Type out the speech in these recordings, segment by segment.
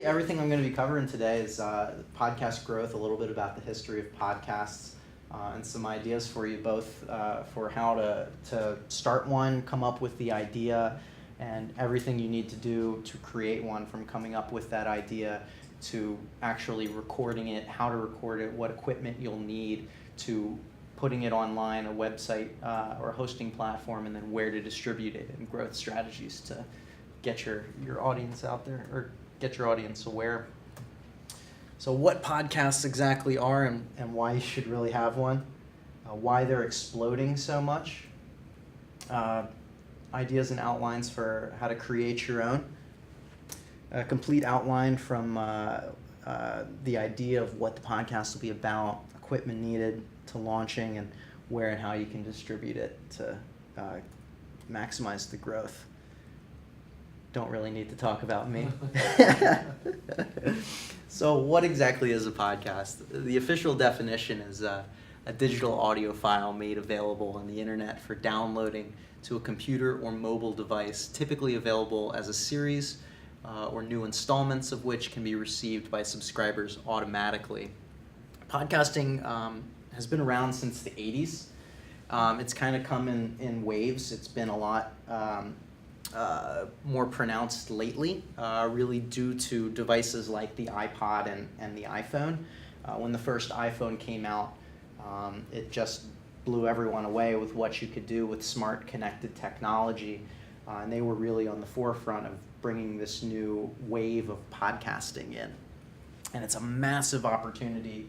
Everything I'm going to be covering today is podcast growth, a little bit about the history of podcasts, and some ideas for you both for how to start one, come up with the idea, and everything you need to do to create one, from coming up with that idea to actually recording it, how to record it, what equipment you'll need, to putting it online, a website or a hosting platform, and then where to distribute it, and growth strategies to get your audience out there, or get your audience aware. So what podcasts exactly are, and why you should really have one, why they're exploding so much, ideas and outlines for how to create your own, a complete outline from the idea of what the podcast will be about, equipment needed to launching, and where and how you can distribute it to maximize the growth. Don't really need to talk about me. So what exactly is a podcast? The official definition is a digital audio file made available on the internet for downloading to a computer or mobile device, typically available as a series or new installments of which can be received by subscribers automatically. Podcasting has been around since the 80s. It's kind of come in waves. It's been a lot more pronounced lately, really due to devices like the iPod and the iPhone. When the first iPhone came out, it just blew everyone away with what you could do with smart connected technology, and they were really on the forefront of bringing this new wave of podcasting in. And it's a massive opportunity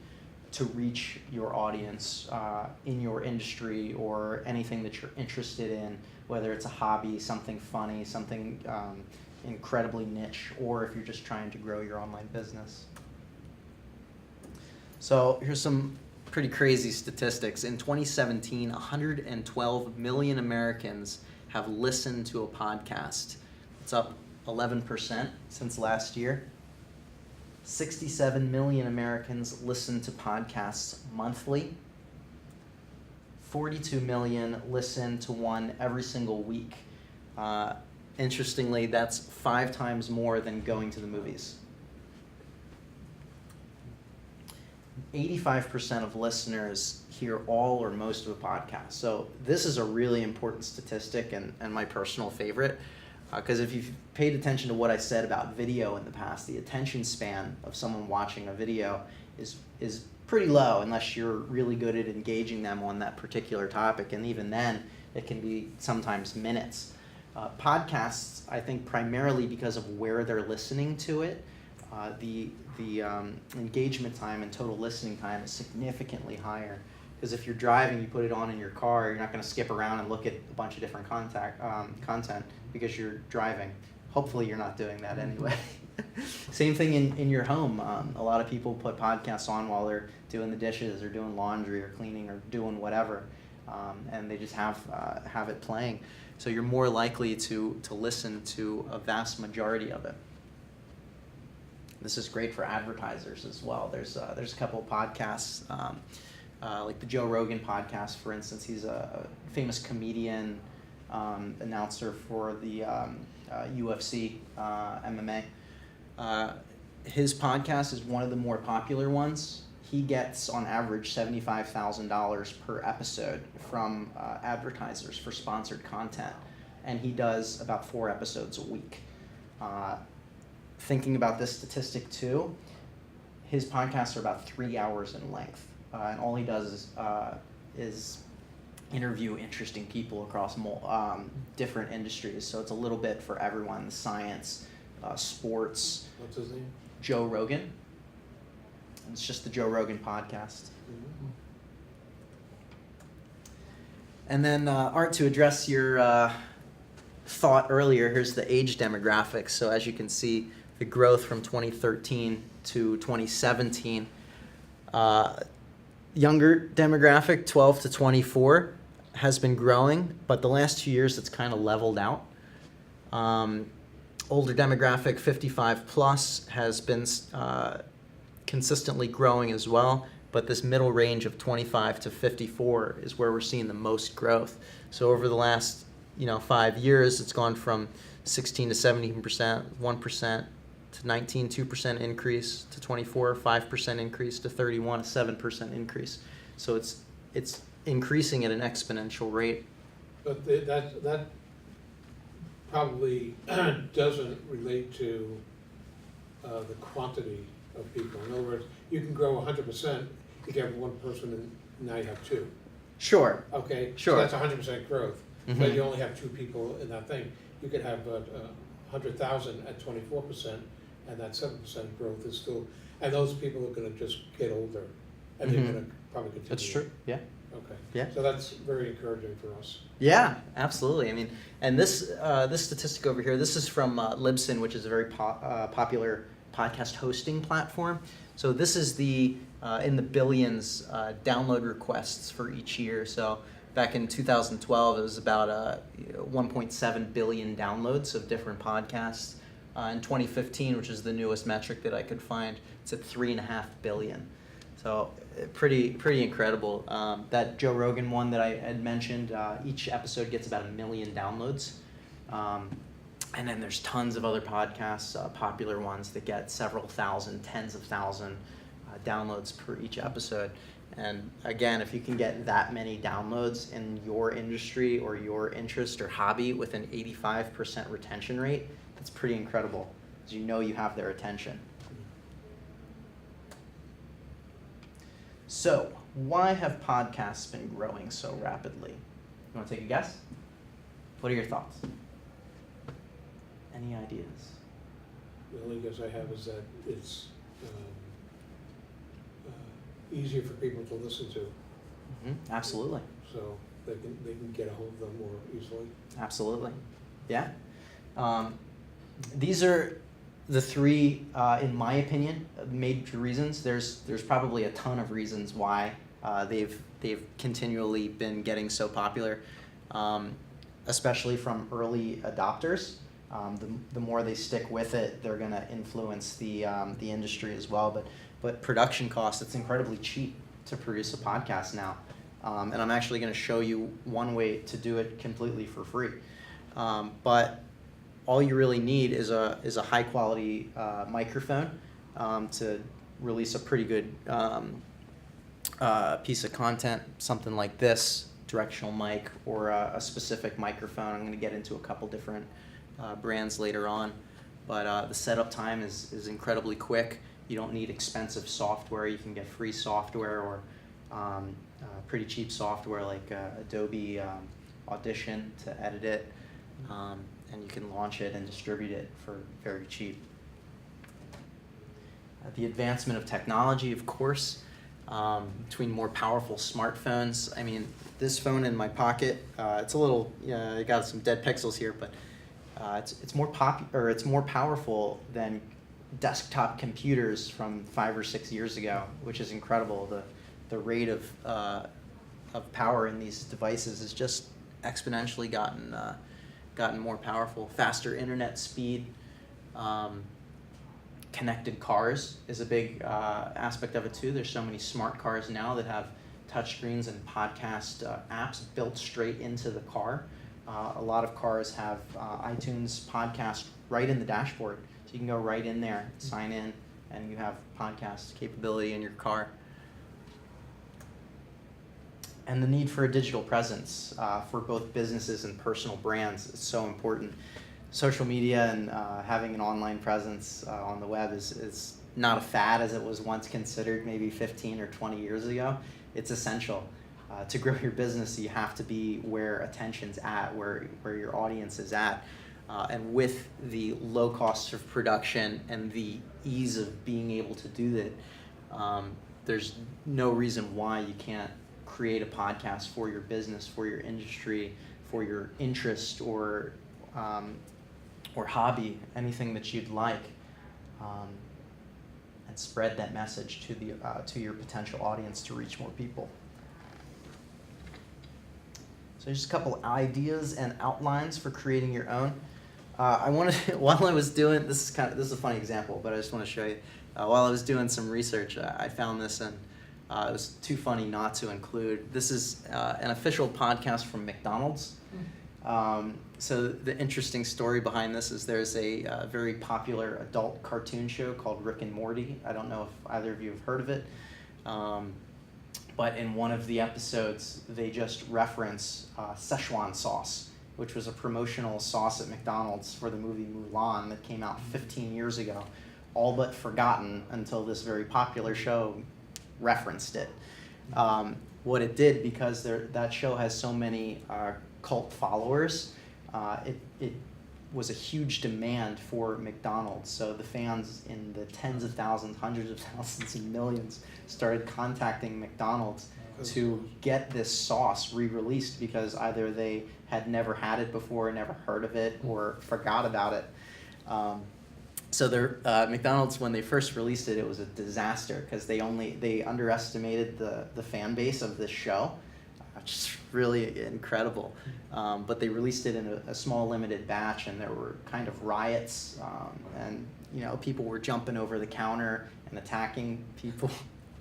to reach your audience in your industry or anything that you're interested in, whether it's a hobby, something funny, something incredibly niche, or if you're just trying to grow your online business. So here's some pretty crazy statistics. In 2017, 112 million Americans have listened to a podcast. It's up 11% since last year. 67 million Americans listen to podcasts monthly. 42 million listen to one every single week. Interestingly, that's 5 times more than going to the movies. 85% of listeners hear all or most of a podcast. So this is a really important statistic, and my personal favorite, because if you've paid attention to what I said about video in the past, the attention span of someone watching a video is pretty low unless you're really good at engaging them on that particular topic, and even then it can be sometimes minutes. Podcasts, I think, primarily because of where they're listening to it, the engagement time and total listening time is significantly higher. Because if you're driving, you put it on in your car, you're not going to skip around and look at a bunch of different content because you're driving. Hopefully you're not doing that anyway. Same thing in your home. A lot of people put podcasts on while they're doing the dishes or doing laundry or cleaning or doing whatever, and they just have it playing. So you're more likely to listen to a vast majority of it. This is great for advertisers as well. There's a couple of podcasts, like the Joe Rogan podcast, for instance. He's a famous comedian, announcer for the UFC, MMA. His podcast is one of the more popular ones. He gets, on average, $75,000 per episode from advertisers for sponsored content, and he does about 4 episodes a week. Thinking about this statistic too, his podcasts are about 3 hours in length, and all he does is interview interesting people across different industries. So it's a little bit for everyone: science, sports. What's his name? Joe Rogan. It's just the Joe Rogan podcast. Mm-hmm. And then, Art, to address your thought earlier, here's the age demographics. So as you can see, the growth from 2013 to 2017. Younger demographic, 12 to 24, has been growing, but the last 2 years it's kind of leveled out. Older demographic, 55 plus, has been consistently growing as well, but this middle range of 25 to 54 is where we're seeing the most growth. So over the last 5 years, it's gone from 16 to 17%, 1% to 19, 2% increase, to 24, 5% increase, to 31, a 7% increase. So it's increasing at an exponential rate. But that probably doesn't relate to the quantity of people. In other words, you can grow 100% if you have one person and now you have two. Sure. Okay. Sure. So that's 100% growth. Mm-hmm. But you only have two people in that thing. You could have 100,000 at 24%, and that 7% growth is still. And those people are going to just get older, and they're going to probably continue. That's true. Yeah. Okay. Yeah. So that's very encouraging for us. Yeah, absolutely. I mean, and this statistic over here, this is from Libsyn, which is a very popular podcast hosting platform. So this is the in the billions download requests for each year. So back in 2012, it was about 1.7 billion downloads of different podcasts. In 2015, which is the newest metric that I could find, it's at 3.5 billion. So pretty incredible. That Joe Rogan one that I had mentioned, each episode gets about 1 million downloads. And then there's tons of other podcasts, popular ones that get several thousand, tens of thousand downloads per each episode. And again, if you can get that many downloads in your industry or your interest or hobby with an 85% retention rate, that's pretty incredible, because you know you have their attention. So, why have podcasts been growing so rapidly? You want to take a guess? What are your thoughts? Any ideas? The only guess I have is that it's easier for people to listen to. Mm-hmm. Absolutely. So they can get a hold of them more easily. Absolutely. Yeah. These are the three, in my opinion, major reasons. There's probably a ton of reasons why they've continually been getting so popular, especially from early adopters. The more they stick with it, they're going to influence the industry as well. But production costs, it's incredibly cheap to produce a podcast now. And I'm actually going to show you one way to do it completely for free. But all you really need is a high quality microphone to release a pretty good piece of content, something like this, directional mic, or a specific microphone. I'm going to get into a couple different brands later on, but the setup time is incredibly quick. You don't need expensive software. You can get free software or pretty cheap software like Adobe Audition to edit it, and you can launch it and distribute it for very cheap. The advancement of technology, of course, between more powerful smartphones. I mean, this phone in my pocket, it's a little, it got some dead pixels here, but it's more powerful than desktop computers from 5 or 6 years ago, which is incredible. The rate of power in these devices has just exponentially gotten more powerful. Faster internet speed, connected cars is a big aspect of it too. There's so many smart cars now that have touchscreens and podcast apps built straight into the car. A lot of cars have iTunes podcast right in the dashboard. So you can go right in there, sign in, and you have podcast capability in your car. And the need for a digital presence for both businesses and personal brands is so important. Social media and having an online presence on the web is not a fad as it was once considered maybe 15 or 20 years ago. It's essential. To grow your business, you have to be where attention's at, where your audience is at. And with the low cost of production and the ease of being able to do that, there's no reason why you can't create a podcast for your business, for your industry, for your interest or hobby, anything that you'd like, and spread that message to your potential audience to reach more people. So just a couple ideas and outlines for creating your own. I wanted, while I was doing, this is a funny example, but I just want to show you. While I was doing some research, I found this, and it was too funny not to include. This is an official podcast from McDonald's. So the interesting story behind this is there's a very popular adult cartoon show called Rick and Morty. I don't know if either of you have heard of it. But in one of the episodes, they just reference Szechuan sauce, which was a promotional sauce at McDonald's for the movie Mulan that came out 15 years ago, all but forgotten until this very popular show referenced it. What it did, because that show has so many cult followers, it was a huge demand for McDonald's. So the fans in the tens of thousands, hundreds of thousands, and millions started contacting McDonald's to get this sauce re-released because either they had never had it before, never heard of it, or forgot about it. So McDonald's, when they first released it, it was a disaster because they underestimated the fan base of this show, which is really incredible. But they released it in a small limited batch, and there were kind of riots, and people were jumping over the counter and attacking people.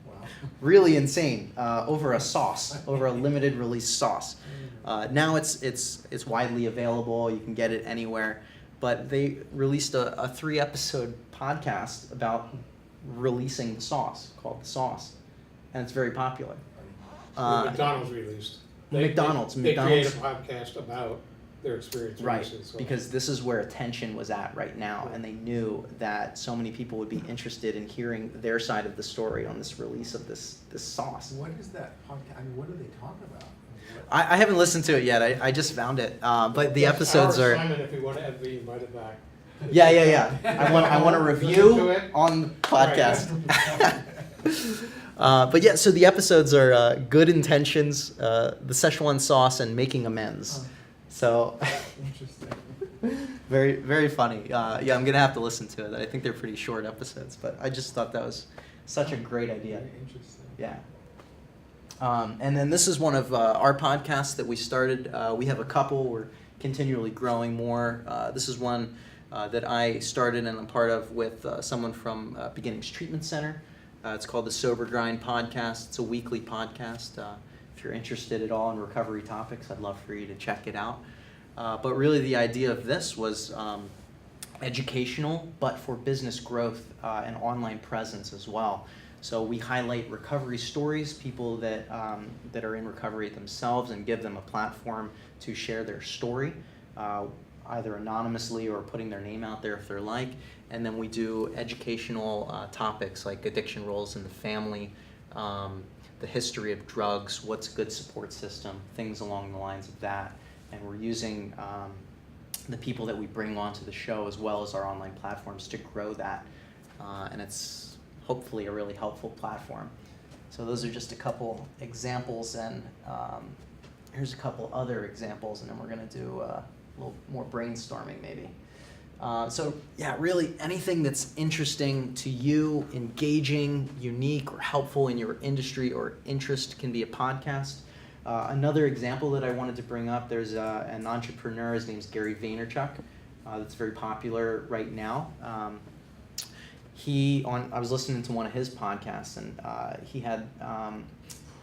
Wow. Really insane, over a sauce, over a limited release sauce. Now it's widely available. You can get it anywhere. But they released a 3-episode podcast about releasing the sauce, called The Sauce, and it's very popular. McDonald's released. McDonald's create a podcast about their experience releasing sauce. Because this is where attention was at right now, and they knew that so many people would be interested in hearing their side of the story on this release of this sauce. What is that podcast? I mean, what do they talk about? I haven't listened to it yet. I just found it, but the episodes our are. assignment, if we want to ever be invited back. Yeah. I want a review on the podcast. But yeah, so the episodes are good intentions, the Szechuan sauce, and making amends. So Interesting. very, very funny. Yeah, I'm gonna have to listen to it. I think they're pretty short episodes, but I just thought that was such a great idea. Very interesting. Yeah. And then this is one of our podcasts that we started. We have a couple. We're continually growing more. This is one that I started and I'm part of with someone from Beginnings Treatment Center. It's called the Sober Grind Podcast. It's a weekly podcast. If you're interested at all in recovery topics, I'd love for you to check it out. But really the idea of this was educational, but for business growth and online presence as well. So we highlight recovery stories, people that are in recovery themselves, and give them a platform to share their story, either anonymously or putting their name out there if they're like. And then we do educational topics like addiction roles in the family, the history of drugs, what's a good support system, things along the lines of that. And we're using the people that we bring onto the show as well as our online platforms to grow that. And it's hopefully a really helpful platform. So those are just a couple examples, and here's a couple other examples, and then we're gonna do a little more brainstorming maybe. So yeah, really anything that's interesting to you, engaging, unique, or helpful in your industry or interest can be a podcast. Another example that I wanted to bring up, there's an entrepreneur, his name's Gary Vaynerchuk, that's very popular right now. I was listening to one of his podcasts, and he had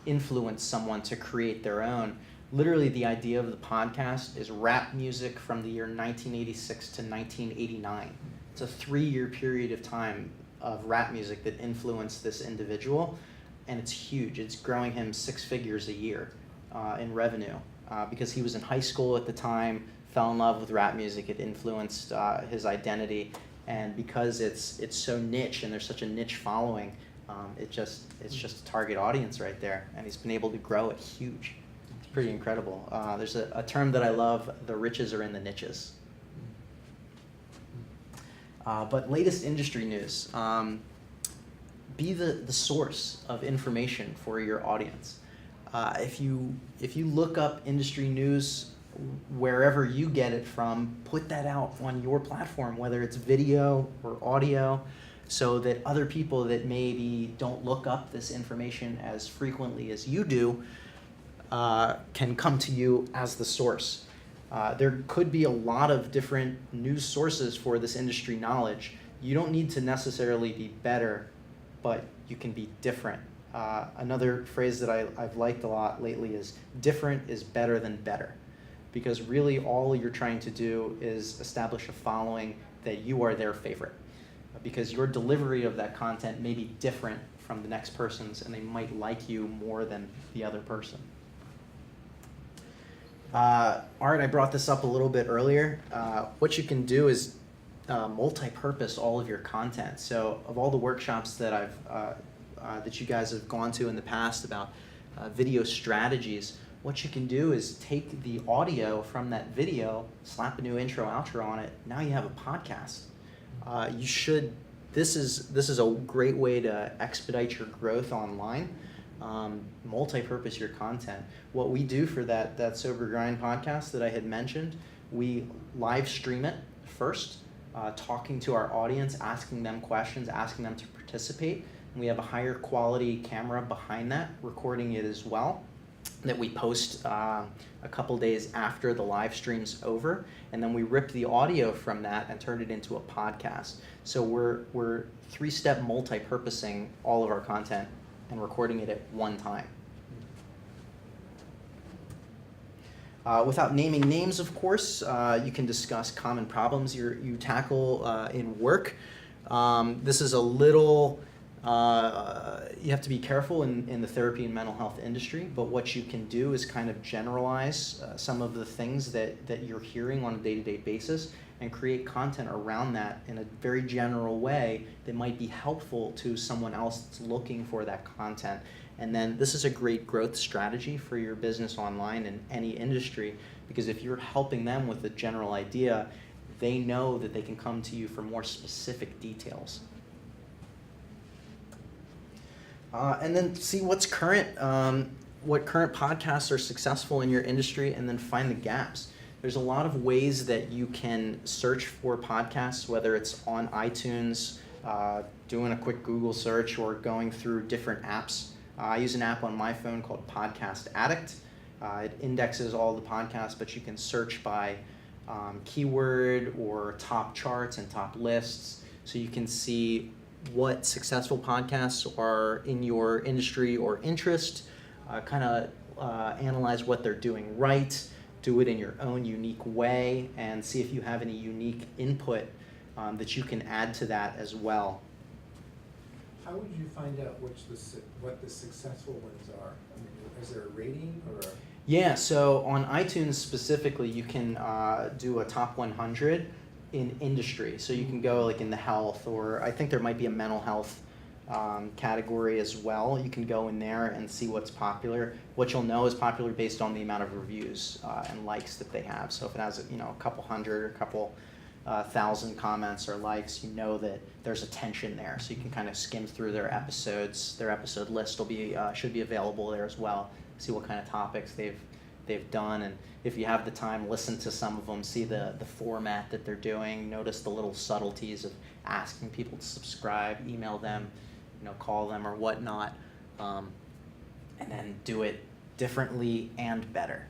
influenced someone to create their own. Literally, the idea of the podcast is rap music from the year 1986 to 1989. It's a 3-year period of time of rap music that influenced this individual, and it's huge. It's growing him 6 figures a year in revenue because he was in high school at the time, fell in love with rap music. It influenced his identity. And because it's so niche and there's such a niche following, it's just a target audience right there. And he's been able to grow it huge. It's pretty incredible. There's a term that I love: the riches are in the niches. But latest industry news. Be the source of information for your audience. If you look up industry news wherever you get it from, put that out on your platform, whether it's video or audio, so that other people that maybe don't look up this information as frequently as you do can come to you as the source. There could be a lot of different news sources for this industry knowledge. You don't need to necessarily be better, but you can be different. Another phrase that I've liked a lot lately is different is better than better. because really all you're trying to do is establish a following that you are their favorite, because your delivery of that content may be different from the next person's, and they might like you more than the other person. Art, I brought this up a little bit earlier. What you can do is multi-purpose all of your content. So of all the workshops that that you guys have gone to in the past about video strategies, what you can do is take the audio from that video, slap a new intro, outro on it. Now you have a podcast. This is a great way to expedite your growth online. Multi-purpose your content. What we do for that Sober Grind podcast that I had mentioned, we live stream it first, talking to our audience, asking them questions, asking them to participate. And we have a higher quality camera behind that, recording it as well, that we post a couple days after the live stream's over, and then we rip the audio from that and turn it into a podcast. So we're three-step multi-purposing all of our content and recording it at one time. Without naming names, of course, you can discuss common problems you tackle in work. This is a little, you have to be careful in the therapy and mental health industry, but what you can do is kind of generalize some of the things that you're hearing on a day-to-day basis and create content around that in a very general way that might be helpful to someone else that's looking for that content. And then this is a great growth strategy for your business online in any industry, because if you're helping them with a general idea, they know that they can come to you for more specific details. And then see what's current, what current podcasts are successful in your industry, and then find the gaps. There's a lot of ways that you can search for podcasts, whether it's on iTunes, doing a quick Google search, or going through different apps. I use an app on my phone called Podcast Addict. It indexes all the podcasts, but you can search by keyword or top charts and top lists, so you can see what successful podcasts are in your industry or interest, kind of analyze what they're doing right, do it in your own unique way, and see if you have any unique input that you can add to that as well. How would you find out what the successful ones are? I mean, is there a rating or? Yeah, so on iTunes specifically, you can do a top 100 in industry. So you can go like in the health, or I think there might be a mental health category as well. You can go in there and see what's popular. What you'll know is popular based on the amount of reviews and likes that they have. So if it has a couple hundred or a couple thousand comments or likes, you know that there's attention there. So you can kind of skim through their episodes. Their episode list will be should be available there as well. See what kind of topics they've done, and if you have the time, listen to some of them, see the format that they're doing, notice the little subtleties of asking people to subscribe, email them, call them or whatnot, and then do it differently and better.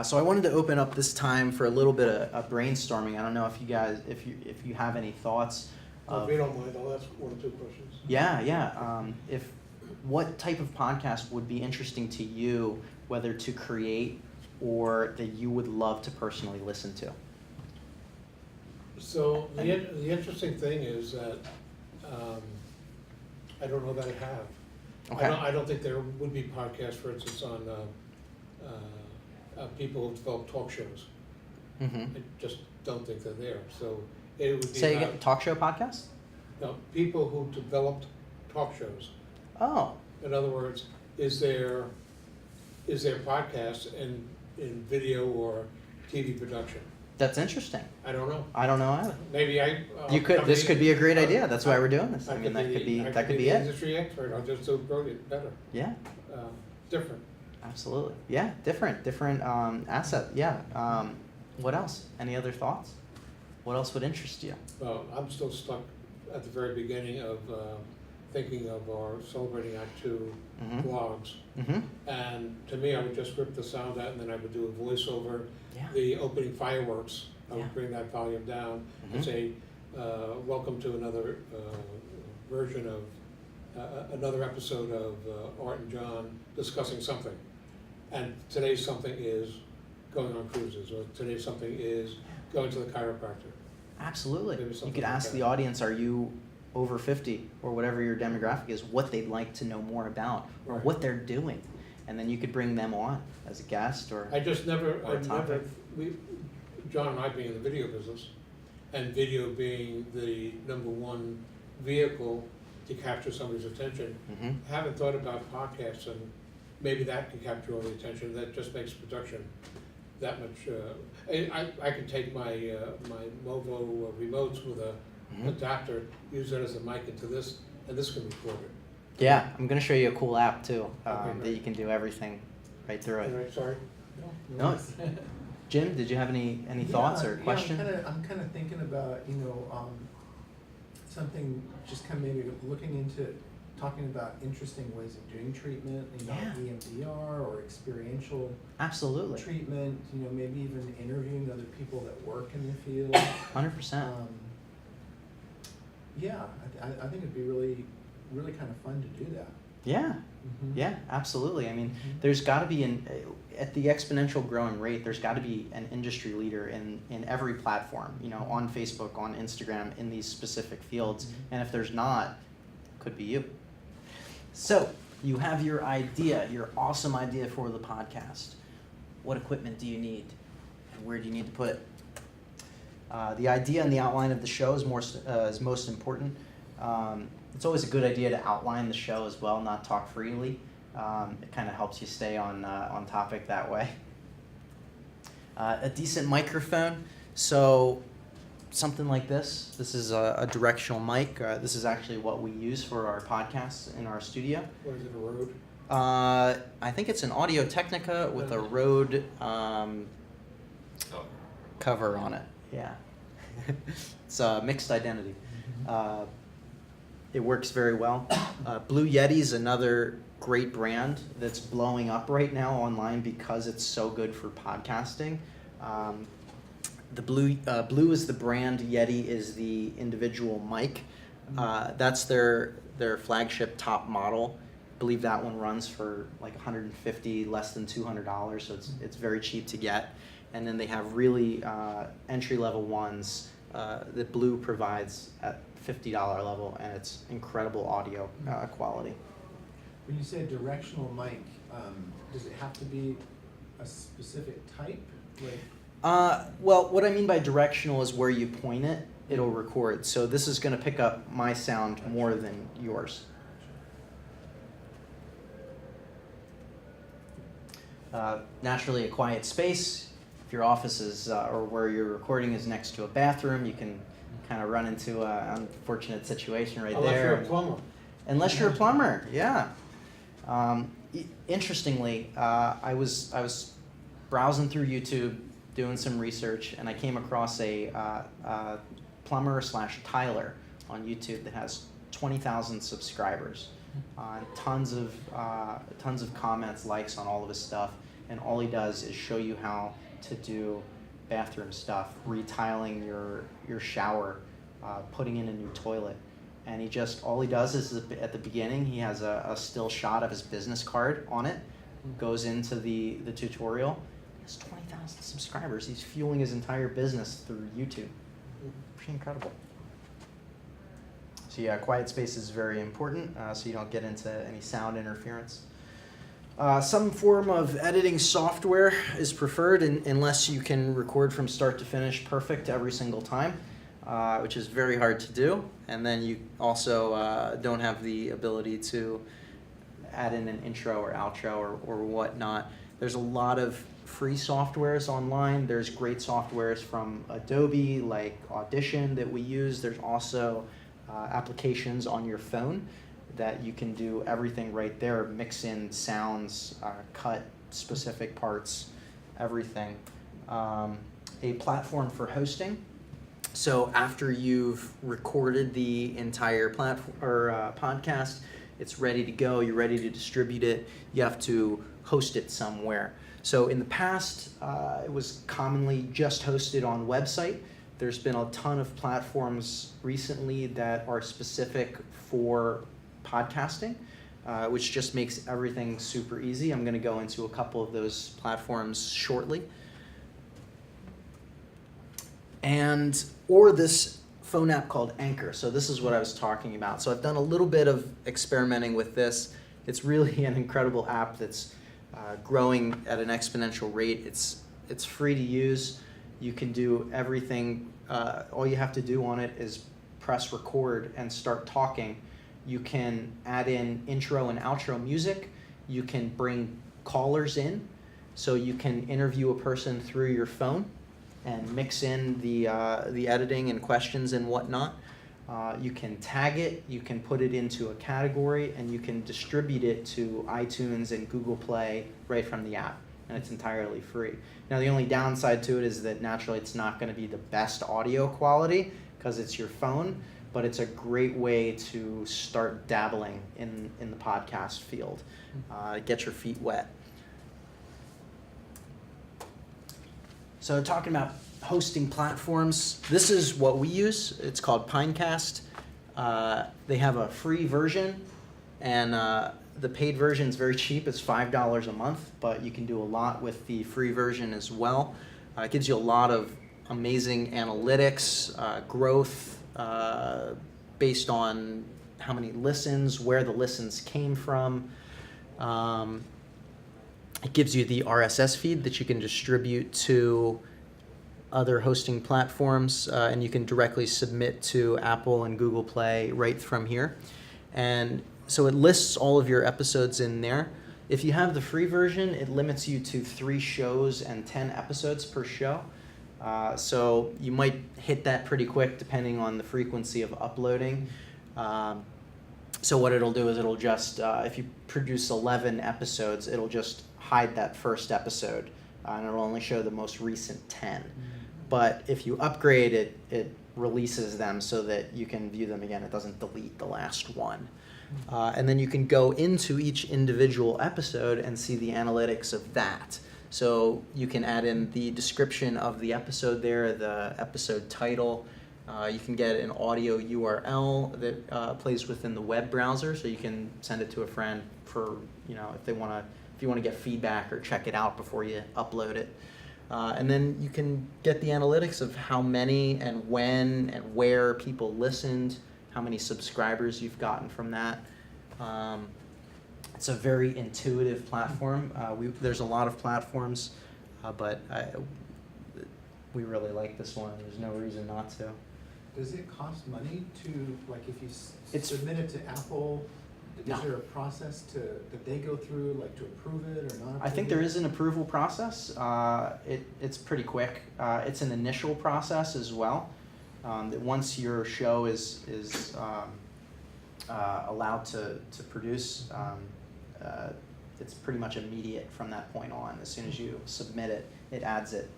So I wanted to open up this time for a little bit of brainstorming. I don't know if you guys, if you have any thoughts. If you don't mind, I'll ask one or two questions. Yeah. What type of podcast would be interesting to you, whether to create or that you would love to personally listen to? So the interesting thing is that I don't know that I have. Okay. I don't think there would be podcasts, for instance, on people who develop talk shows. Mm-hmm. I just don't think they're there. So it would be Say about, again, talk show podcast? no, people who developed talk shows. Oh, In other words, is there podcast in video or TV production? that's interesting. I don't know. I don't know either. Maybe This could be a great idea. That's why we're doing this. I mean, that could be the it. industry expert. I'll just do it better. Yeah, Different. absolutely. Yeah, different asset. Yeah. What else? Any other thoughts? What else would interest you? Well, I'm still stuck at the very beginning of thinking of our Celebrating Act 2 Mhm. blogs. Mm-hmm. And to me, I would just rip the sound out and then I would do a voiceover. Yeah. The opening fireworks, I Yeah. would bring that volume down Mhm. and say, welcome to another version of, another episode of Art and John discussing something. And today something is going on cruises, or today something is going to the chiropractor. Absolutely. Maybe You something could like ask that. the audience, are you over 50 or whatever your demographic is, what they'd like to know more about or Right. what they're doing. And then you could bring them on as a guest or I just never, Or a topic. John and I being in the video business, and video being the number one vehicle to capture somebody's attention, Mhm. haven't thought about podcasts, and maybe that can capture all the attention. That just makes production that much. I can take my my Movo remotes with a Mhm. adapter, use it as a mic into this, and this can record it. Yeah, I'm going to show you a cool app too Okay, that great. you can do everything right through it. Anyway, sorry. No. Jim, did you have any thoughts or Yeah, question? I'm kind of thinking about, something, just kind of maybe looking into, talking about interesting ways of doing treatment, Yeah. EMDR or experiential Absolutely. treatment, maybe even interviewing other people that work in the field. 100%. Yeah, I think it'd be really, really kind of fun to do that. Yeah. Mhm. Yeah, absolutely. I mean, Mhm. there's got to be at the exponential growing rate, there's got to be an industry leader in every platform, on Facebook, on Instagram, in these specific fields. Mhm. And if there's not, could be you. So you have your idea, your awesome idea for the podcast. What equipment do you need? And where do you need to put it? The idea and the outline of the show is most important. It's always a good idea to outline the show as well, not talk freely. It kind of helps you stay on topic that way. A decent microphone, so something like this. This is a directional mic. This is actually what we use for our podcasts in our studio. What is it, a Rode? I think it's an Audio Technica with a Rode cover on it. Yeah, it's a mixed identity. It works very well. Blue Yeti's another great brand that's blowing up right now online because it's so good for podcasting. The Blue is the brand, Yeti is the individual mic. That's their flagship top model. I believe that one runs for like $150, less than $200, so it's very cheap to get. And then they have really entry-level ones that Blue provides at $50 level, and it's incredible audio quality. When you say directional mic, does it have to be a specific type? Well, what I mean by directional is where you point it, it'll record. So this is going to pick up my sound more than yours. Naturally, a quiet space. If your office is or where you're recording is next to a bathroom, you can kind of run into an unfortunate situation right Unless there. you're a plumber. Unless you're a plumber, yeah. Interestingly, I was browsing through YouTube, doing some research, and I came across a plumber / tiler on YouTube that has 20,000 subscribers, tons of comments, likes on all of his stuff, and all he does is show you how to do bathroom stuff, retiling your shower, putting in a new toilet. And all he does is at the beginning, he has a still shot of his business card on it, goes into the tutorial. He has 20,000 subscribers. He's fueling his entire business through YouTube. Pretty incredible. So yeah, quiet space is very important, so you don't get into any sound interference. Some form of editing software is preferred unless you can record from start to finish perfect every single time. Which is very hard to do, and then you also don't have the ability to add in an intro or outro or whatnot. There's a lot of free softwares online. There's great softwares from Adobe like Audition that we use. There's also applications on your phone that you can do everything right there, mix in sounds, cut specific parts, everything. A platform for hosting. So after you've recorded the entire platform or podcast, it's ready to go. You're ready to distribute it. You have to host it somewhere. So in the past, it was commonly just hosted on website. There's been a ton of platforms recently that are specific for podcasting. which just makes everything super easy. I'm going to go into a couple of those platforms shortly. Or this phone app called Anchor. So this is what I was talking about. So I've done a little bit of experimenting with this. It's really an incredible app that's growing at an exponential rate. It's free to use. You can do everything. All you have to do on it is press record and start talking. You can add in intro and outro music. You can bring callers in, so you can interview a person through your phone and mix in the editing and questions and whatnot. You can tag it, you can put it into a category, and you can distribute it to iTunes and Google Play right from the app, and it's entirely free. Now, the only downside to it is that naturally it's not going to be the best audio quality because it's your phone, but it's a great way to start dabbling in the podcast field, get your feet wet. So talking about hosting platforms, this is what we use. It's called Pinecast. They have a free version, and the paid version is very cheap. It's $5 a month, but you can do a lot with the free version as well. It gives you a lot of amazing analytics, growth based on how many listens, where the listens came from. It gives you the RSS feed that you can distribute to other hosting platforms, and you can directly submit to Apple and Google Play right from here. And so it lists all of your episodes in there. If you have the free version, it limits you to 3 shows and 10 episodes per show. So you might hit that pretty quick depending on the frequency of uploading. So what it'll do is it'll just, if you produce 11 episodes, it'll just hide that first episode, and it'll only show the most recent 10. But if you upgrade it, it releases them so that you can view them again. It doesn't delete the last one. And then you can go into each individual episode and see the analytics of that. So you can add in the description of the episode there, the episode title. You can get an audio URL that plays within the web browser, so you can send it to a friend for, if you want to get feedback or check it out before you upload it. And then you can get the analytics of how many and when and where people listened, how many subscribers you've gotten from that. It's a very intuitive platform. There's a lot of platforms, but we really like this one. There's no reason not to. Does it cost money to, like, if you submit it to Apple, No. is there a process that they go through, like, to approve it or not approve I think it? there is an approval process. It's pretty quick. It's an initial process as well. That once your show is allowed to produce, it's pretty much immediate from that point on. As soon as you submit it, it adds it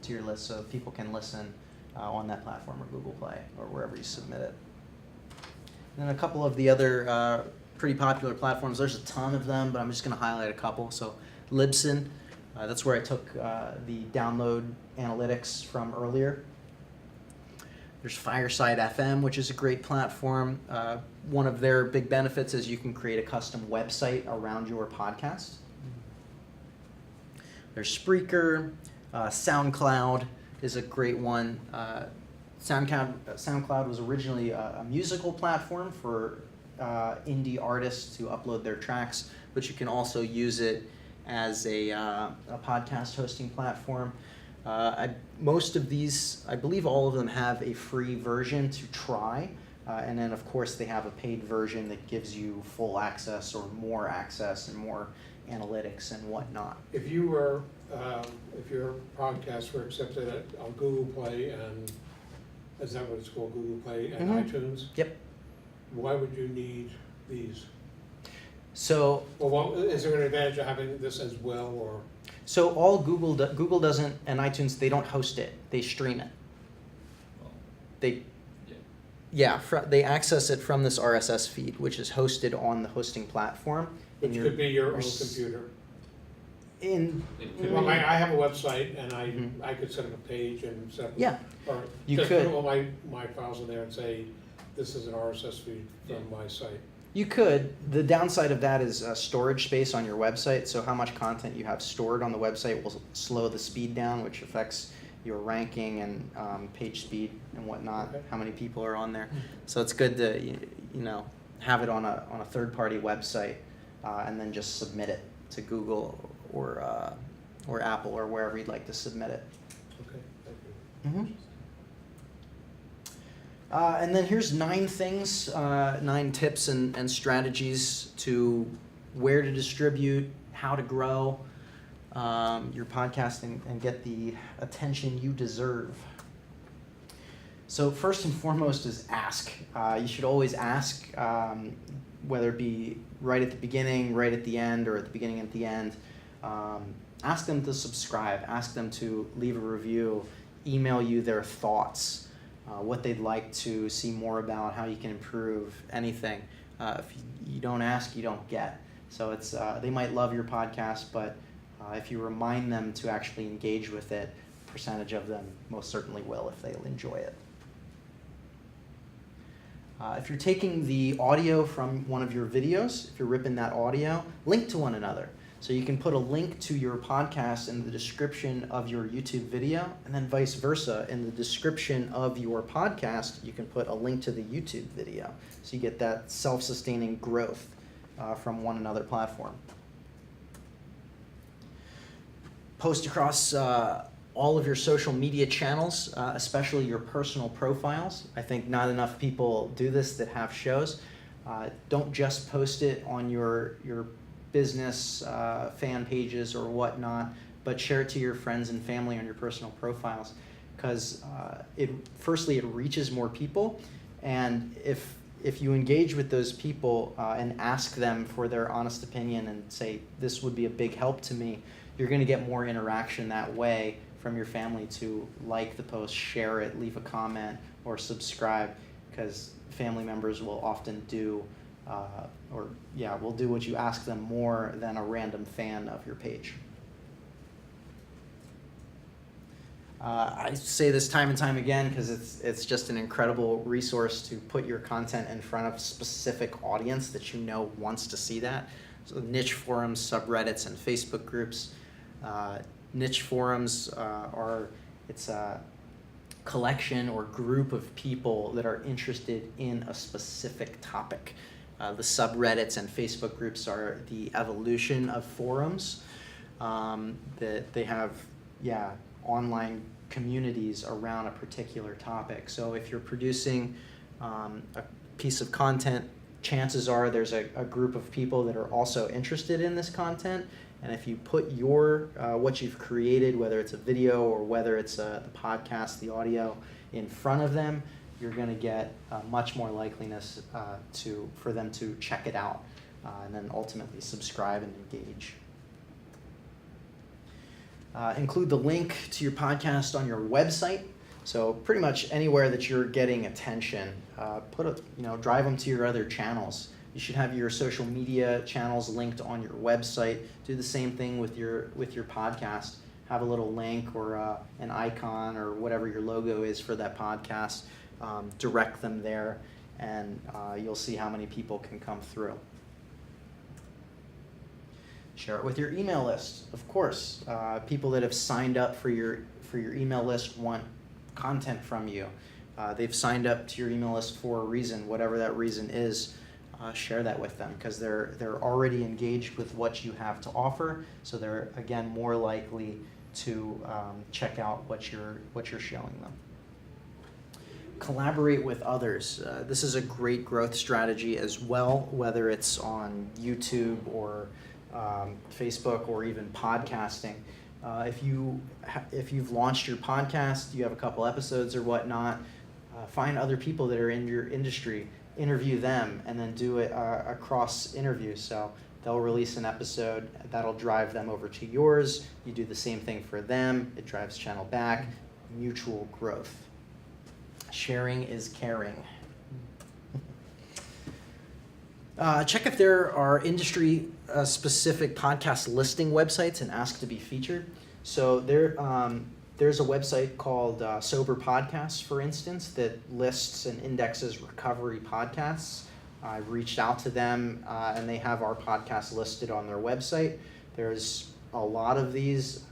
to your list so people can listen on that platform or Google Play or wherever you submit it. And then a couple of the other pretty popular platforms, there's a ton of them, but I'm just going to highlight a couple. So Libsyn, that's where I took the download analytics from earlier. There's Fireside FM, which is a great platform. One of their big benefits is you can create a custom website around your podcast. There's Spreaker. SoundCloud is a great one. SoundCloud was originally a musical platform for indie artists to upload their tracks, but you can also use it as a podcast hosting platform. Most of these, I believe all of them have a free version to try, and then of course they have a paid version that gives you full access or more access and more analytics and whatnot. If your podcast were accepted on Google Play and, is that what it's called, Google Play and iTunes? Yep. Why would you need these? So, Well, is there an advantage of having this as well, or? so all Google doesn't, and iTunes, they don't host it, they stream it. They they access it from this RSS feed, which is hosted on the hosting platform. Which could be your own computer. Well, I have a website, and I could set up a page and set up. Yeah, or you just could. put all my files in there and say, this is an RSS feed from my site. You could. The downside of that is storage space on your website. So how much content you have stored on the website will slow the speed down, which affects your ranking and page speed and whatnot. Okay. How many people are on there? So it's good to have it on a third-party website and then just submit it to Google or Apple or wherever you'd like to submit it. Okay, thank you. Mm-hmm. And then here's 9 things, 9 tips and strategies to where to distribute, how to grow your podcast and get the attention you deserve. So first and foremost is ask. You should always ask, whether it be right at the beginning, right at the end, or at the beginning and at the end. Ask them to subscribe. Ask them to leave a review, email you their thoughts. What they'd like to see more about, how you can improve, anything. If you don't ask, you don't get. So it's they might love your podcast, but if you remind them to actually engage with it, a percentage of them most certainly will if they'll enjoy it. If you're taking the audio from one of your videos, if you're ripping that audio, link to one another. So you can put a link to your podcast in the description of your YouTube video, and then vice versa. In the description of your podcast, you can put a link to the YouTube video. So you get that self-sustaining growth from one another platform. Post across all of your social media channels, especially your personal profiles. I think not enough people do this that have shows. Don't just post it on your business fan pages or whatnot, but share it to your friends and family on your personal profiles, because firstly it reaches more people, and if you engage with those people and ask them for their honest opinion and say this would be a big help to me, you're going to get more interaction that way from your family to like the post, share it, leave a comment, or subscribe, because family members will often do will do what you ask them more than a random fan of your page. I say this time and time again because it's just an incredible resource to put your content in front of a specific audience that you know wants to see that. So niche forums, subreddits, and Facebook groups. Niche forums it's a collection or group of people that are interested in a specific topic. The subreddits and Facebook groups are the evolution of forums. That they have, online communities around a particular topic. So if you're producing a piece of content, chances are there's a group of people that are also interested in this content. And if you put your what you've created, whether it's a video or whether it's the podcast, the audio, in front of them, you're going to get much more likeliness for them to check it out and then ultimately subscribe and engage. Include the link to your podcast on your website. So pretty much anywhere that you're getting attention, drive them to your other channels. You should have your social media channels linked on your website. Do the same thing with your podcast. Have a little link or an icon or whatever your logo is for that podcast. Direct them there, and you'll see how many people can come through. Share it with your email list, of course. People that have signed up for your email list want content from you. They've signed up to your email list for a reason, whatever that reason is. Share that with them because they're already engaged with what you have to offer, so they're again more likely to check out what you're showing them. Collaborate with others. This is a great growth strategy as well, whether it's on YouTube or Facebook or even podcasting. If you've launched your podcast, you have a couple episodes or whatnot, find other people that are in your industry, interview them, and then do it a cross interview. So they'll release an episode that'll drive them over to yours. You do the same thing for them. It drives channel back. Mutual growth. Sharing is caring. Check if there are industry-specific podcast listing websites and ask to be featured. So there's a website called Sober Podcasts, for instance, that lists and indexes recovery podcasts I've reached out to them, and they have our podcast listed on their website. There's a lot of these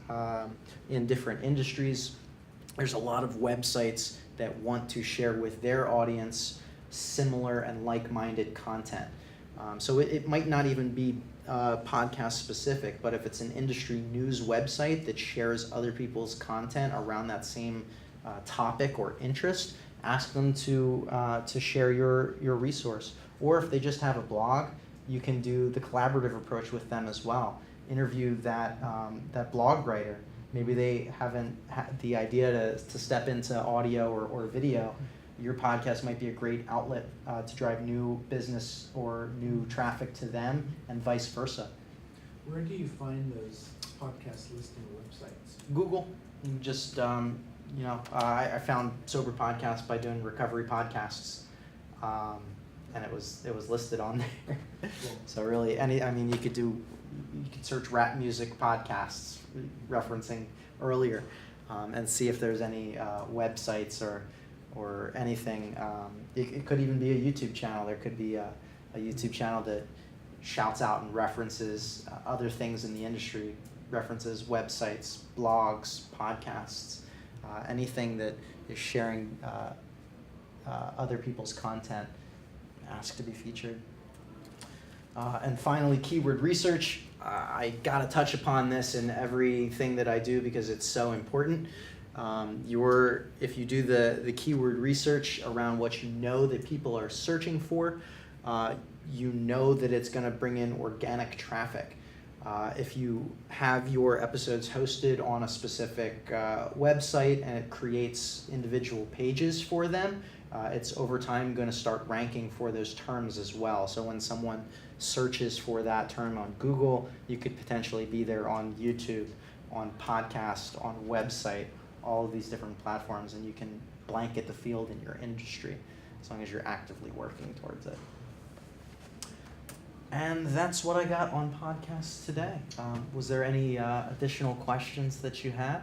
in different industries. There's a lot of websites that want to share with their audience similar and like-minded content. So it might not even be podcast specific, but if it's an industry news website that shares other people's content around that same topic or interest, ask them to share your resource. Or if they just have a blog, you can do the collaborative approach with them as well. Interview that blog writer. Maybe they haven't had the idea to step into audio or video. Your podcast might be a great outlet to drive new business or new traffic to them, and vice versa. Where do you find those podcast listing websites? Google, you just I found Sober Podcast by doing recovery podcasts, and it was listed on there. Cool. So really, you could search rap music podcasts referencing earlier, and see if there's any websites or anything. It could even be a YouTube channel. There could be a YouTube channel that shouts out and references other things in the industry, references websites, blogs, podcasts, anything that is sharing other people's content. Ask to be featured. And finally, keyword research. I gotta touch upon this in everything that I do because it's so important. If you do the keyword research around what you know that people are searching for, you know that it's going to bring in organic traffic. If you have your episodes hosted on a specific website and it creates individual pages for them, it's over time going to start ranking for those terms as well. So when someone searches for that term on Google, you could potentially be there on YouTube, on podcast, on website, all of these different platforms, and you can blanket the field in your industry as long as you're actively working towards it. And that's what I got on podcasts today. Was there any additional questions that you had?